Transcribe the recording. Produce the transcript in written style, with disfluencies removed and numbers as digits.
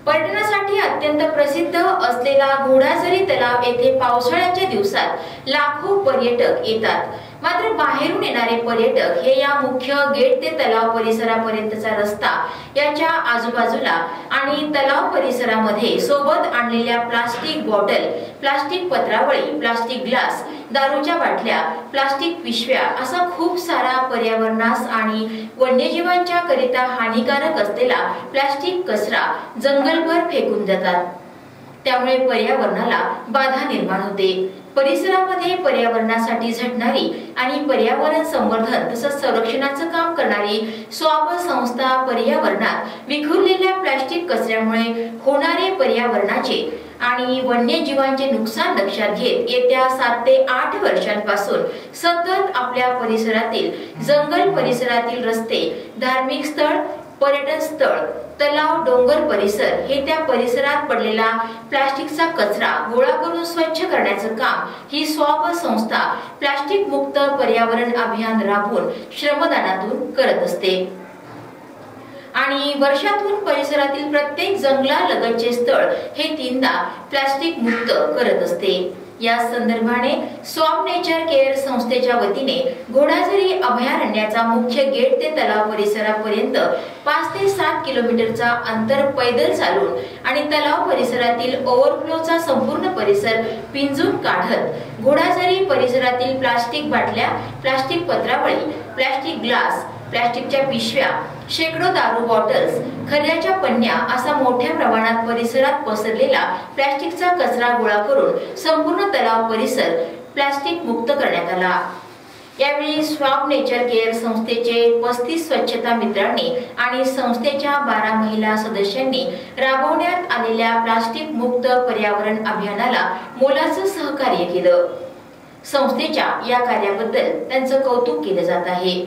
पर्यटनासाठी अत्यंत प्रसिद्ध असलेला घोडाझरी तलाव येथे पावसाळ्याच्या दिवसात लाखो पर्यटक येतात। मात्र बाहेरून येणारे पर्यटक हे या मुख्य गेट ते तलाव परिसरापर्यंतचा रस्ता याच्या आजूबाजूला आणि तलाव परिसरामध्ये सोबत आणलेल्या प्लास्टिक बॉटल, प्लास्टिक पत्रावळी, प्लास्टिक ग्लास, दारूच्या बाटल्या, प्लास्टिक पिशव्या असा खूप सारा पर्यावरणास आणि वन्यजीवांच्या करिता हानिकारक असलेला प्लास्टिक कचरा जंगलभर फेकून जातात। त्यामुळे पर्यावरणाला बाधा निर्माण होते। परिसरामध्ये पर्यावरणासाठी झटणारी आणि पर्यावरण संवर्धन तसंच संरक्षणाचं काम करणारी स्वाप संस्था पर्यावरणात विखुरलेल्या प्लास्टिक कचऱ्यामुळे होणारे पर्यावरणाचे आणि वन्यजीवांचे नुकसान लक्षात घेत येत्या 7 ते 8 वर्षांपासून सतत आपल्या परिसरातील जंगल परिसरातील रस्ते, धार्मिक स्थळ, पर्यटन स्थळ, तलाव, डोंगर परिसर हे त्या परिसरात पडलेला प्लास्टिकचा कचरा गोळा करून स्वच्छ करण्याचं काम ही स्वाप संस्था प्लास्टिक मुक्त पर्यावरण अभियान राबवून श्रमदानातून करत असते आणि वर्षातून परिसरातील प्रत्येक जंगलालगतचे स्थळ हे 3दा प्लास्टिक मुक्त करत असते। या संदर्भाने स्वाप नेचर केअर संस्थेच्या वतीने घोडाझरी अभयारण्याचा मुख्य गेट ते तलाव परिसरापर्यंत 5 ते 7 किलोमीटरचा अंतर पैदल चालून आणि तलाव परिसरातील ओव्हरफ्लोचा संपूर्ण परिसर पिंजून काढत घोडाझरी परिसरातील प्लास्टिक बाटल्या, प्लास्टिक पत्रावळी, प्लास्टिक ग्लास, प्लास्टिकच्या पिशव्या, शेकडो दारू बॉटल्स, खऱ्याच्या पन्न्या असा मोठ्या प्रमाणात परिसरात पसरलेला प्लास्टिकचा कचरा गोळा करून संपूर्ण तलाव परिसर प्लास्टिक मुक्त करण्यात आला। यावेळी स्वाप नेचर केअर संस्थेचे 35 स्वच्छता मित्रांनी आणि संस्थेच्या 12 महिला सदस्यांनी राबवण्यात आलेल्या प्लास्टिक मुक्त पर्यावरण अभियानाला मोलाचं सहकार्य केलं। संस्थेच्या या कार्याबद्दल त्यांचं कौतुक केलं जात आहे।